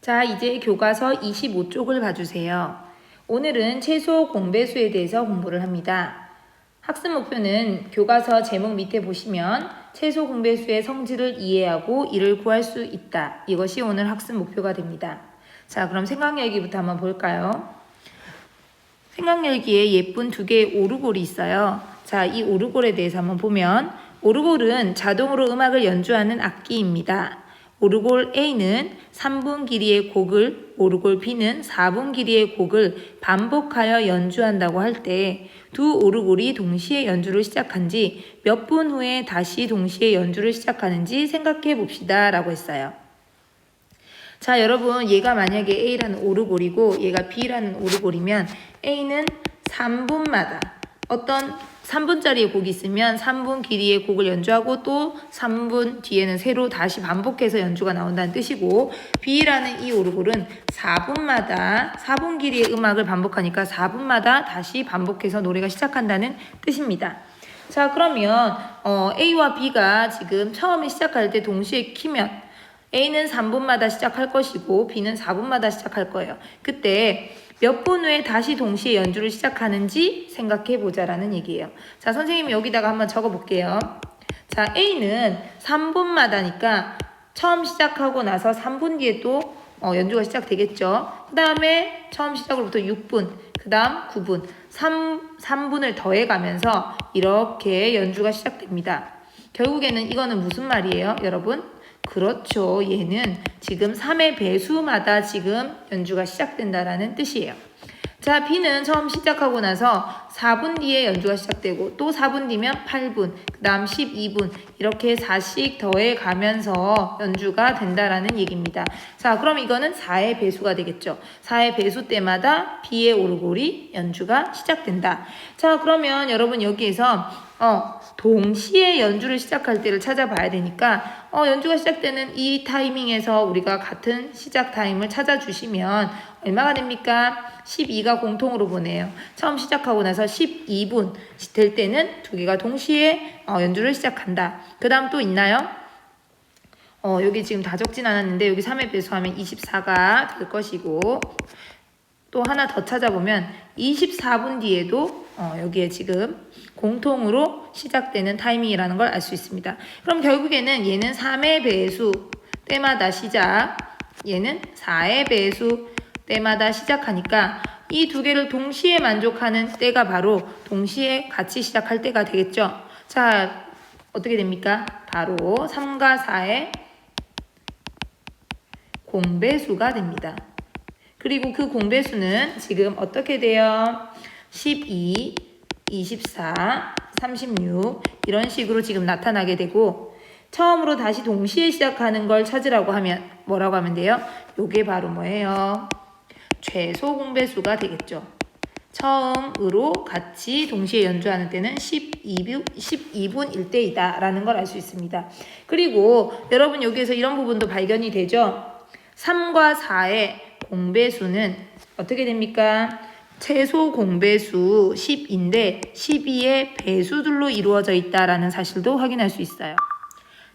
자, 이제 교과서 25쪽을 봐주세요. 오늘은 최소 공배수에 대해서 공부를 합니다. 학습 목표는 교과서 제목 밑에 보시면 최소 공배수의 성질을 이해하고 이를 구할 수 있다. 이것이 오늘 학습 목표가 됩니다. 자, 그럼 생각열기부터 한번 볼까요? 생각열기에 예쁜 두 개의 오르골이 있어요. 자, 이 오르골에 대해서 한번 보면 오르골은 자동으로 음악을 연주하는 악기입니다. 오르골 A는 3분 길이의 곡을, 오르골 B는 4분 길이의 곡을 반복하여 연주한다고 할 때 두 오르골이 동시에 연주를 시작한 지 몇 분 후에 다시 동시에 연주를 시작하는지 생각해 봅시다 라고 했어요. 자, 여러분, 얘가 만약에 A라는 오르골이고 얘가 B라는 오르골이면 A는 3분마다 어떤 3분짜리의 곡이 있으면 3분 길이의 곡을 연주하고 또 3분 뒤에는 새로 다시 반복해서 연주가 나온다는 뜻이고, B라는 이 오르골은 4분 길이의 음악을 반복하니까 4분마다 다시 반복해서 노래가 시작한다는 뜻입니다. 자, 그러면 A와 B가 지금 처음에 시작할 때 동시에 키면 A는 3분마다 시작할 것이고 B는 4분마다 시작할 거예요. 그때 몇 분 후에 다시 동시에 연주를 시작하는지 생각해 보자라는 얘기예요. 자, 선생님이 여기다가 한번 적어 볼게요. 자, A는 3분마다니까 처음 시작하고 나서 3분 뒤에 또 연주가 시작되겠죠. 그 다음에 처음 시작으로부터 6분, 그 다음 9분, 3분을 더해가면서 이렇게 연주가 시작됩니다. 결국에는 이거는 무슨 말이에요, 여러분? 그렇죠. 얘는 지금 3의 배수마다 지금 연주가 시작된다라는 뜻이에요. 자, B는 처음 시작하고 나서 4분 뒤에 연주가 시작되고 또 4분 뒤면 8분, 그 다음 12분 이렇게 4씩 더해 가면서 연주가 된다라는 얘기입니다. 자, 그럼 이거는 4의 배수가 되겠죠. 4의 배수 때마다 B의 오르골이 연주가 시작된다. 자, 그러면 여러분 여기에서 동시에 연주를 시작할 때를 찾아봐야 되니까 연주가 시작되는 이 타이밍에서 우리가 같은 시작 타임을 찾아주시면 얼마가 됩니까? 12가 공통으로 보내요. 처음 시작하고 나서 12분 될 때는 두 개가 동시에 연주를 시작한다. 그 다음 또 있나요? 여기 지금 다 적진 않았는데 여기 3의 배수하면 24가 될 것이고, 또 하나 더 찾아보면 24분 뒤에도 여기에 지금 공통으로 시작되는 타이밍이라는 걸 알 수 있습니다. 그럼 결국에는 얘는 3의 배수 때마다 시작, 얘는 4의 배수 때마다 시작하니까 이 두 개를 동시에 만족하는 때가 바로 동시에 같이 시작할 때가 되겠죠. 자, 어떻게 됩니까? 바로 3과 4의 공배수가 됩니다. 그리고 그 공배수는 지금 어떻게 돼요? 12, 24, 36 이런 식으로 지금 나타나게 되고, 처음으로 다시 동시에 시작하는 걸 찾으라고 하면 뭐라고 하면 돼요? 요게 바로 뭐예요? 최소 공배수가 되겠죠. 처음으로 같이 동시에 연주하는 때는 12분일 때이다 라는 걸 알 수 있습니다. 그리고 여러분 여기에서 이런 부분도 발견이 되죠. 3과 4의 공배수는 어떻게 됩니까? 최소 공배수 10인데 12의 배수들로 이루어져 있다라는 사실도 확인할 수 있어요.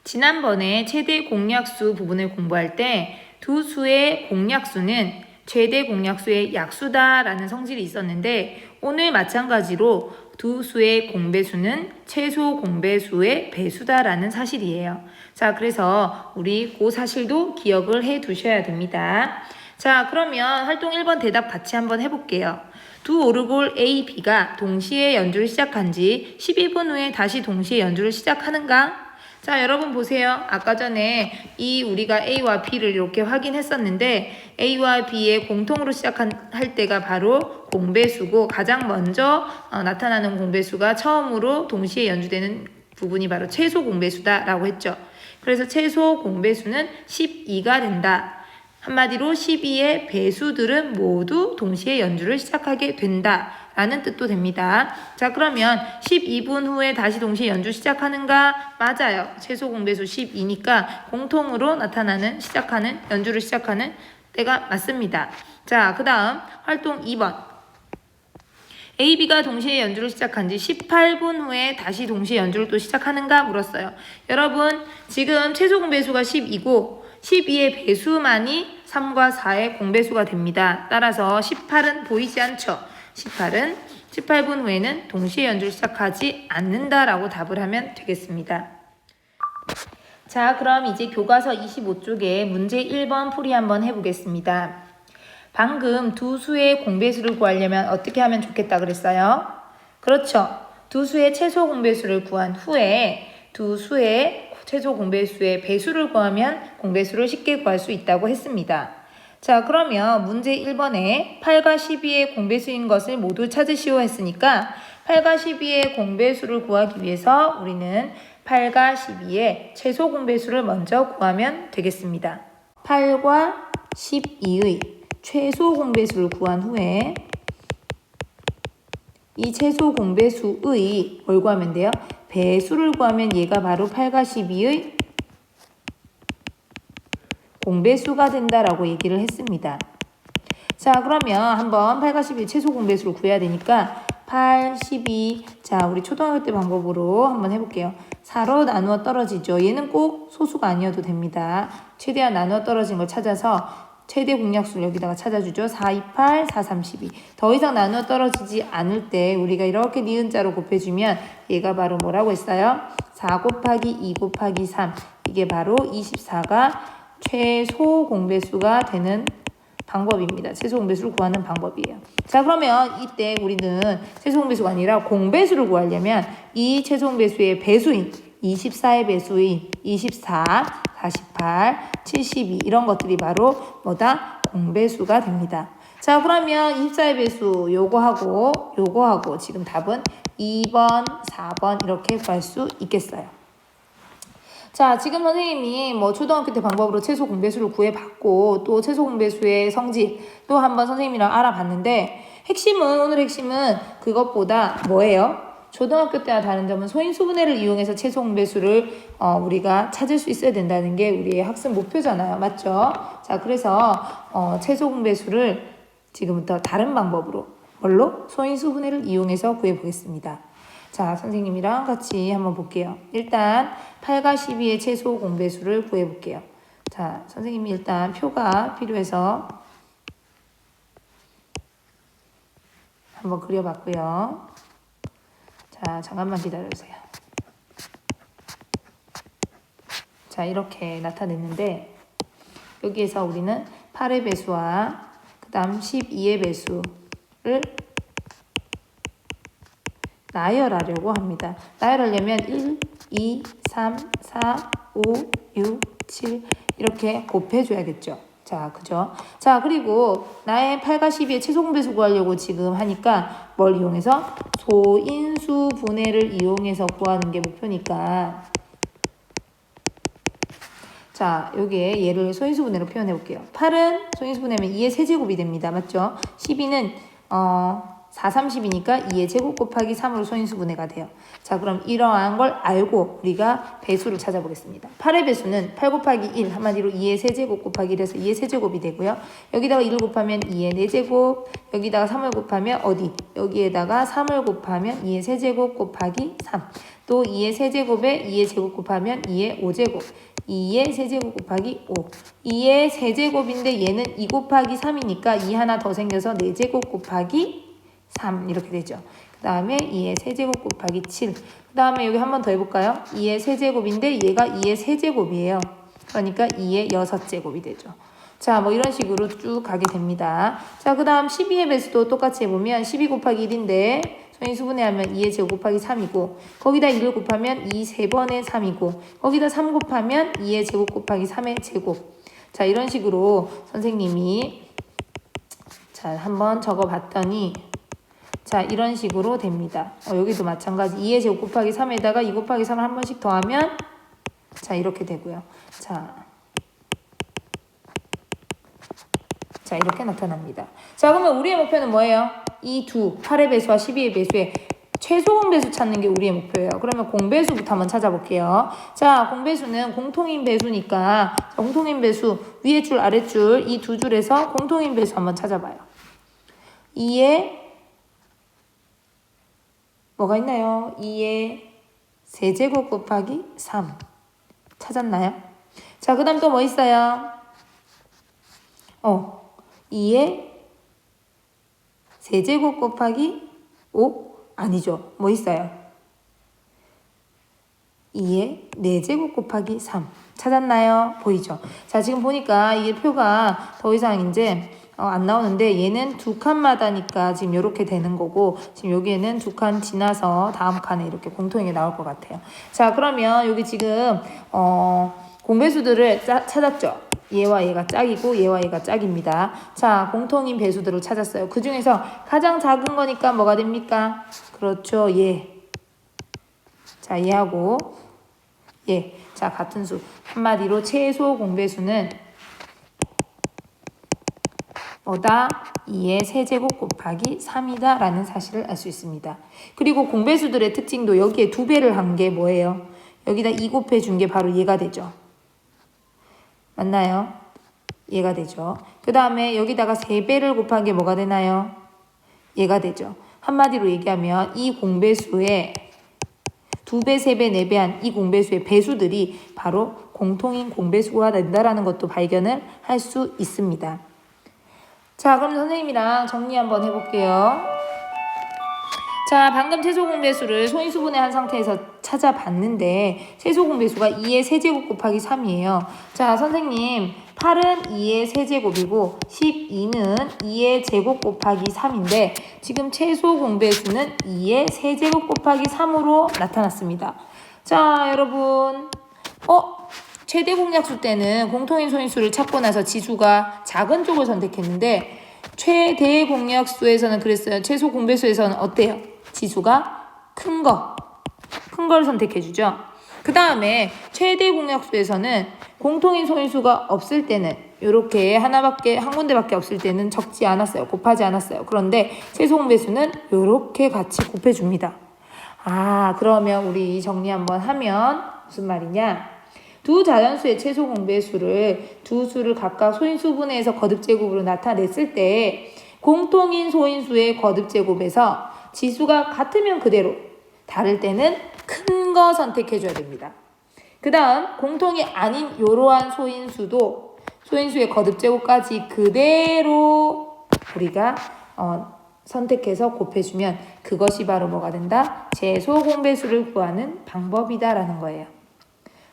지난번에 최대 공약수 부분을 공부할 때 두 수의 공약수는 최대 공약수의 약수다라는 성질이 있었는데, 오늘 마찬가지로 두 수의 공배수는 최소 공배수의 배수다라는 사실이에요. 자, 그래서 우리 그 사실도 기억을 해 두셔야 됩니다. 자, 그러면 활동 1번 대답 같이 한번 해볼게요. 두 오르골 A, B가 동시에 연주를 시작한 지 12분 후에 다시 동시에 연주를 시작하는가? 자, 여러분 보세요. 아까 전에 우리가 A와 B를 이렇게 확인했었는데 A와 B의 공통으로 시작할 때가 바로 공배수고, 가장 먼저 나타나는 공배수가 처음으로 동시에 연주되는 부분이 바로 최소 공배수다라고 했죠. 그래서 최소 공배수는 12가 된다. 한마디로 12의 배수들은 모두 동시에 연주를 시작하게 된다 라는 뜻도 됩니다. 자, 그러면 12분 후에 다시 동시에 연주 시작하는가? 맞아요. 최소 공배수 12니까 공통으로 나타나는 연주를 시작하는 때가 맞습니다. 자, 그 다음 활동 2번. A, B가 동시에 연주를 시작한 지 18분 후에 다시 동시에 연주를 또 시작하는가 물었어요. 여러분 지금 최소 공배수가 12고 12의 배수만이 3과 4의 공배수가 됩니다. 따라서 18은 보이지 않죠. 18분 후에는 동시에 연주를 시작하지 않는다라고 답을 하면 되겠습니다. 자, 그럼 이제 교과서 25쪽에 문제 1번 풀이 한번 해보겠습니다. 방금 두 수의 공배수를 구하려면 어떻게 하면 좋겠다 그랬어요? 그렇죠. 두 수의 최소 공배수를 구한 후에 두 수의 최소 공배수의 배수를 구하면 공배수를 쉽게 구할 수 있다고 했습니다. 자, 그러면 문제 1번에 8과 12의 공배수인 것을 모두 찾으시오 했으니까 8과 12의 공배수를 구하기 위해서 우리는 8과 12의 최소 공배수를 먼저 구하면 되겠습니다. 8과 12의 최소 공배수를 구한 후에 이 최소 공배수의 뭘 구하면 돼요? 배수를 구하면 얘가 바로 8과 12의 공배수가 된다라고 얘기를 했습니다. 자, 그러면 한번 8과 12의 최소 공배수를 구해야 되니까 8, 12, 자, 우리 초등학교 때 방법으로 한번 해볼게요. 4로 나누어 떨어지죠. 얘는 꼭 소수가 아니어도 됩니다. 최대한 나누어 떨어진 걸 찾아서 최대 공약수를 여기다가 찾아주죠. 4, 2, 8, 4, 3, 12. 더 이상 나누어 떨어지지 않을 때 우리가 이렇게 니은자로 곱해주면 얘가 바로 뭐라고 했어요? 4 곱하기 2 곱하기 3. 이게 바로 24가 최소 공배수가 되는 방법입니다. 최소 공배수를 구하는 방법이에요. 자, 그러면 이때 우리는 최소 공배수가 아니라 공배수를 구하려면 이 최소 공배수의 배수인 24의 배수인 24, 48, 72 이런 것들이 바로 뭐다? 공배수가 됩니다. 자, 그러면 24의 배수 요거하고 지금 답은 2번, 4번 이렇게 구할 수 있겠어요. 자, 지금 선생님이 뭐 초등학교 때 방법으로 최소 공배수를 구해봤고 또 최소 공배수의 성질 또 한번 선생님이랑 알아봤는데 오늘 핵심은 그것보다 뭐예요? 초등학교 때와 다른 점은 소인수분해를 이용해서 최소 공배수를 우리가 찾을 수 있어야 된다는 게 우리의 학습 목표잖아요. 맞죠? 자, 그래서 최소 공배수를 지금부터 다른 방법으로 뭘로? 소인수분해를 이용해서 구해보겠습니다. 자, 선생님이랑 같이 한번 볼게요. 일단 8과 12의 최소 공배수를 구해볼게요. 자, 선생님이 일단 표가 필요해서 한번 그려봤고요. 자, 잠깐만 기다려주세요. 자, 이렇게 나타냈는데 여기에서 우리는 8의 배수와 그 다음 12의 배수를 나열하려고 합니다. 나열하려면 1, 2, 3, 4, 5, 6, 7 이렇게 곱해줘야겠죠. 자, 그죠? 자, 그리고 나의 8과 12의 최소 공배수 구하려고 지금 하니까 뭘 이용해서? 소인수 분해를 이용해서 구하는 게 목표니까 자, 여기에 얘를 소인수 분해로 표현해 볼게요. 8은 소인수 분해하면 2의 세제곱이 됩니다. 맞죠? 12는 4, 30이니까 2의 제곱 곱하기 3으로 소인수분해가 돼요. 자, 그럼 이러한 걸 알고 우리가 배수를 찾아보겠습니다. 8의 배수는 8 곱하기 1, 한마디로 2의 세제곱 곱하기 1에서 2의 세제곱이 되고요. 여기다가 1을 곱하면 2의 4제곱, 여기다가 3을 곱하면 어디? 여기에다가 3을 곱하면 2의 세제곱 곱하기 3. 또 2의 세제곱에 2의 제곱 곱하면 2의 5제곱. 2의 세제곱 곱하기 5. 2의 세제곱인데 얘는 2 곱하기 3이니까 2 하나 더 생겨서 4제곱 곱하기 3 이렇게 되죠. 그 다음에 2의 세제곱 곱하기 7. 그 다음에 여기 한 번 더 해볼까요? 2의 세제곱인데 얘가 2의 세제곱이에요. 그러니까 2의 6제곱이 되죠. 자, 뭐 이런 식으로 쭉 가게 됩니다. 자, 그 다음 12의 배수도 똑같이 해보면 12 곱하기 1인데 소인수분해하면 2의 제곱 곱하기 3이고 거기다 1을 곱하면 2 3번의 3이고 거기다 3 곱하면 2의 제곱 곱하기 3의 제곱. 자, 이런 식으로 선생님이 자 한번 적어봤더니 자, 이런 식으로 됩니다. 여기도 마찬가지 2의 제곱 곱하기 3에다가 2 곱하기 3을 한 번씩 더하면 자, 이렇게 되고요. 자, 이렇게 나타납니다. 자, 그러면 우리의 목표는 뭐예요? 이 두 8의 배수와 12의 배수의 최소 공배수 찾는 게 우리의 목표예요. 그러면 공배수부터 한번 찾아볼게요. 자, 공배수는 공통인 배수니까 공통인 배수 위에 줄 아래 줄 이 두 줄에서 공통인 배수 한번 찾아봐요. 2의 뭐가 있나요? 2의 세제곱 곱하기 3 찾았나요? 자, 그 다음 또 뭐 있어요? 2의 세제곱 곱하기 5? 아니죠. 뭐 있어요? 2의 4제곱 곱하기 3. 찾았나요? 보이죠? 자, 지금 보니까 이게 표가 더 이상 이제 안 나오는데 얘는 두 칸마다니까 지금 이렇게 되는 거고 지금 여기에는 두 칸 지나서 다음 칸에 이렇게 공통이 나올 것 같아요. 자, 그러면 여기 지금 공배수들을 찾았죠? 얘와 얘가 짝이고 얘와 얘가 짝입니다. 자, 공통인 배수들을 찾았어요. 그 중에서 가장 작은 거니까 뭐가 됩니까? 그렇죠. 얘. 자, 얘하고 얘. 자, 같은 수. 한마디로 최소 공배수는 뭐다? 2의 세제곱 곱하기 3이다 라는 사실을 알 수 있습니다. 그리고 공배수들의 특징도 여기에 2배를 한 게 뭐예요? 여기다 2 곱해 준 게 바로 얘가 되죠. 맞나요? 얘가 되죠. 그 다음에 여기다가 3배를 곱한 게 뭐가 되나요? 얘가 되죠. 한마디로 얘기하면 이 공배수의 2배, 3배, 4배 한 이 공배수의 배수들이 바로 공통인 공배수가 된다라는 것도 발견을 할 수 있습니다. 자, 그럼 선생님이랑 정리 한번 해볼게요. 자, 방금 최소 공배수를 소인수분해한 상태에서 찾아봤는데 최소 공배수가 2의 세제곱 곱하기 3이에요. 자, 선생님 8은 2의 세제곱이고 12는 2의 제곱 곱하기 3인데 지금 최소 공배수는 2의 세제곱 곱하기 3으로 나타났습니다. 자, 여러분 최대 공약수 때는 공통인 소인수를 찾고 나서 지수가 작은 쪽을 선택했는데 최대 공약수에서는 그랬어요. 최소 공배수에서는 어때요? 지수가 큰 걸 선택해주죠. 그 다음에 최대 공약수에서는 공통인 소인수가 없을 때는 이렇게 한 군데밖에 없을 때는 적지 않았어요. 곱하지 않았어요. 그런데 최소 공배수는 이렇게 같이 곱해줍니다. 아, 그러면 우리 정리 한번 하면 무슨 말이냐? 두 자연수의 최소 공배수를 두 수를 각각 소인수분해해서 거듭제곱으로 나타냈을 때 공통인 소인수의 거듭제곱에서 지수가 같으면 그대로, 다를 때는 큰 거 선택해줘야 됩니다. 그 다음 공통이 아닌 이러한 소인수도 소인수의 거듭제곱까지 그대로 우리가 선택해서 곱해주면 그것이 바로 뭐가 된다? 최소 공배수를 구하는 방법이다라는 거예요.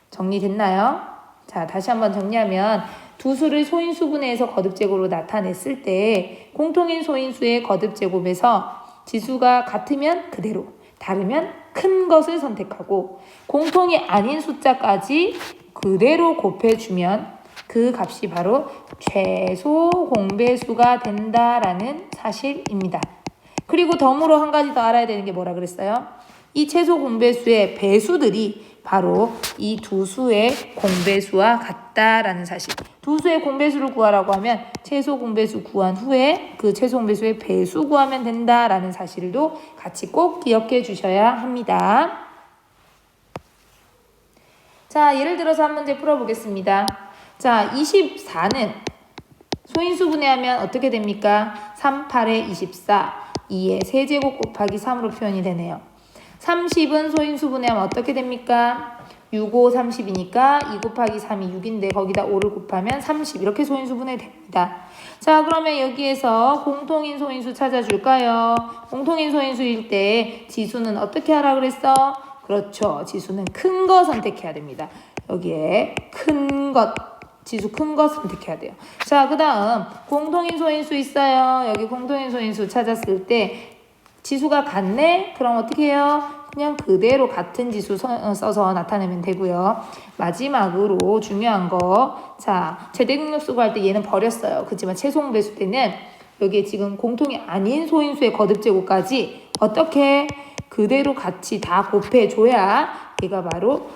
정리됐나요? 자, 다시 한번 정리하면 두 수를 소인수분해해서 거듭제곱으로 나타냈을 때 공통인 소인수의 거듭제곱에서 지수가 같으면 그대로, 다르면 큰 것을 선택하고 공통이 아닌 숫자까지 그대로 곱해주면 그 값이 바로 최소 공배수가 된다라는 사실입니다. 그리고 덤으로 한 가지 더 알아야 되는 게 뭐라 그랬어요? 이 최소 공배수의 배수들이 바로 이 두 수의 공배수와 같다라는 사실. 두 수의 공배수를 구하라고 하면 최소 공배수 구한 후에 그 최소 공배수의 배수 구하면 된다라는 사실도 같이 꼭 기억해 주셔야 합니다. 자, 예를 들어서 한 문제 풀어보겠습니다. 자, 24는 소인수분해하면 어떻게 됩니까? 3, 8에 24, 2의 세제곱 곱하기 3으로 표현이 되네요. 30은 소인수분해하면 어떻게 됩니까? 6, 5, 30이니까 2 곱하기 3이 6인데 거기다 5를 곱하면 30 이렇게 소인수분해 됩니다. 자, 그러면 여기에서 공통인 소인수 찾아줄까요? 공통인 소인수일 때 지수는 어떻게 하라 그랬어? 그렇죠. 지수는 큰 거 선택해야 됩니다. 여기에 큰 것, 지수 큰 거 선택해야 돼요. 자, 그 다음 공통인 소인수 있어요. 여기 공통인 소인수 찾았을 때 지수가 같네? 그럼 어떻게 해요? 그냥 그대로 같은 지수 써서 나타내면 되고요. 마지막으로 중요한 거, 자, 최대공약수 구할 때 얘는 버렸어요. 그렇지만 최소 공배수 때는 여기에 지금 공통이 아닌 소인수의 거듭제곱까지 어떻게 그대로 같이 다 곱해줘야 얘가 바로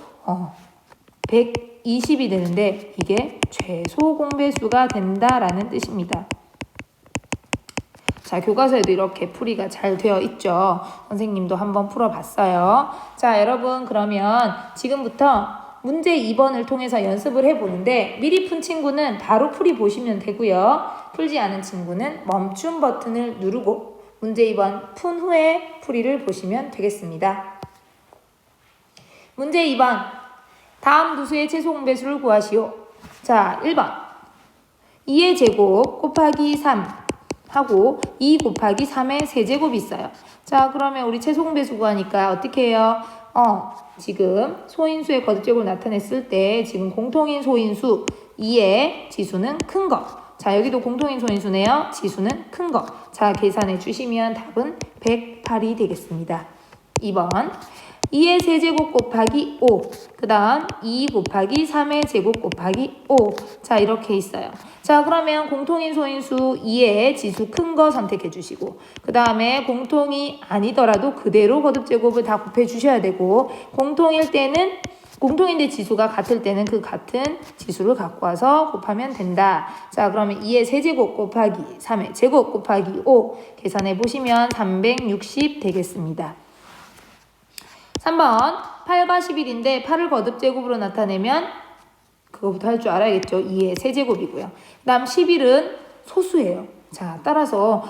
120이 되는데 이게 최소 공배수가 된다라는 뜻입니다. 자, 교과서에도 이렇게 풀이가 잘 되어 있죠. 선생님도 한번 풀어봤어요. 자, 여러분 그러면 지금부터 문제 2번을 통해서 연습을 해보는데 미리 푼 친구는 바로 풀이 보시면 되고요. 풀지 않은 친구는 멈춤 버튼을 누르고 문제 2번 푼 후에 풀이를 보시면 되겠습니다. 문제 2번 다음 두 수의 최소 공배수를 구하시오. 자, 1번 2의 제곱 곱하기 3 하고 2 곱하기 3의 세제곱이 있어요. 자, 그러면 우리 최소공배수 구하니까 어떻게 해요? 지금 소인수의 거듭제곱을 나타냈을 때 지금 공통인 소인수 2의 지수는 큰 거. 자, 여기도 공통인 소인수네요. 지수는 큰 거. 자, 계산해 주시면 답은 108이 되겠습니다. 2번 2의 세제곱 곱하기 5, 그 다음 2 곱하기 3의 제곱 곱하기 5. 자, 이렇게 있어요. 자, 그러면 공통인 소인수 2의 지수 큰 거 선택해 주시고, 그 다음에 공통이 아니더라도 그대로 거듭제곱을 다 곱해 주셔야 되고, 공통인데 지수가 같을 때는 그 같은 지수를 갖고 와서 곱하면 된다. 자, 그러면 2의 세제곱 곱하기 3의 제곱 곱하기 5 계산해 보시면 360 되겠습니다. 3번 8과 11인데 8을 거듭제곱으로 나타내면 그거부터 할 줄 알아야겠죠. 2의 세제곱이고요. 그 다음 11은 소수예요. 자, 따라서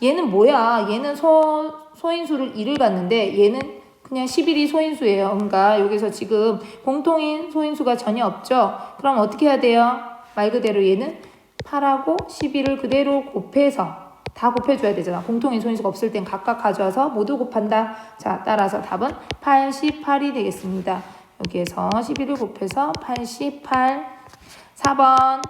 얘는 뭐야? 얘는 소인수를 2를 갖는데 얘는 그냥 11이 소인수예요. 그러니까 여기서 지금 공통인 소인수가 전혀 없죠. 그럼 어떻게 해야 돼요? 말 그대로 얘는 8하고 11을 그대로 곱해서 다 곱해줘야 되잖아. 공통인 소인수가 없을 땐 각각 가져와서 모두 곱한다. 자, 따라서 답은 88이 되겠습니다. 여기에서 11을 곱해서 88. 4번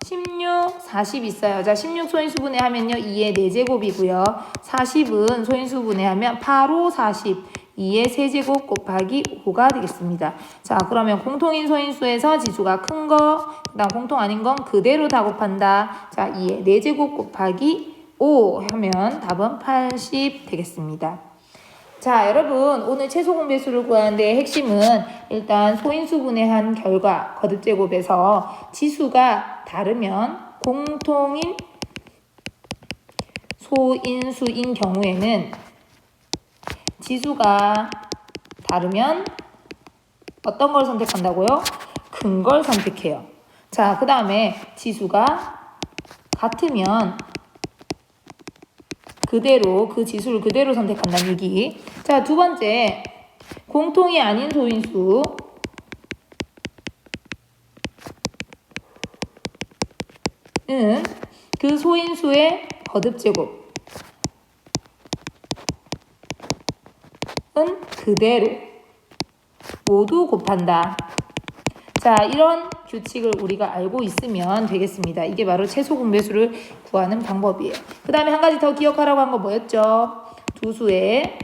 16, 40 있어요. 자, 16 소인수 분해하면요 2의 4제곱이고요. 40은 소인수 분해하면 8, 5, 40 2의 세제곱 곱하기 5가 되겠습니다. 자, 그러면 공통인 소인수에서 지수가 큰 거, 그 다음 공통 아닌 건 그대로 다 곱한다. 자, 2의 4제곱 곱하기 5 하면 답은 80 되겠습니다. 자, 여러분 오늘 최소 공배수를 구하는데 핵심은 일단 소인수 분해한 결과 거듭제곱에서 지수가 다르면 공통인 소인수인 경우에는 지수가 다르면 어떤 걸 선택한다고요? 큰 걸 선택해요. 자, 그 다음에 지수가 같으면 그대로 그 지수를 그대로 선택한다는 얘기. 자, 두 번째 공통이 아닌 소인수는 그 소인수의 거듭제곱은 그대로 모두 곱한다. 자, 이런 규칙을 우리가 알고 있으면 되겠습니다. 이게 바로 최소 공배수를 구하는 방법이에요. 그 다음에 한 가지 더 기억하라고 한 거 뭐였죠? 두 수의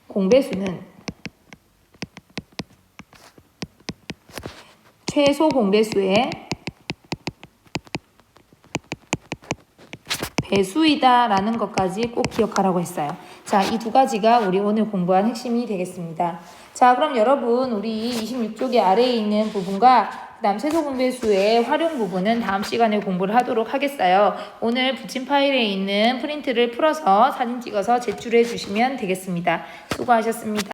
공배수는 최소 공배수의 배수이다 라는 것까지 꼭 기억하라고 했어요. 자, 이 두 가지가 우리 오늘 공부한 핵심이 되겠습니다. 자, 그럼 여러분 우리 26쪽의 아래에 있는 부분과 그 다음 최소 공배수의 활용 부분은 다음 시간에 공부를 하도록 하겠어요. 오늘 붙인 파일에 있는 프린트를 풀어서 사진 찍어서 제출해 주시면 되겠습니다. 수고하셨습니다.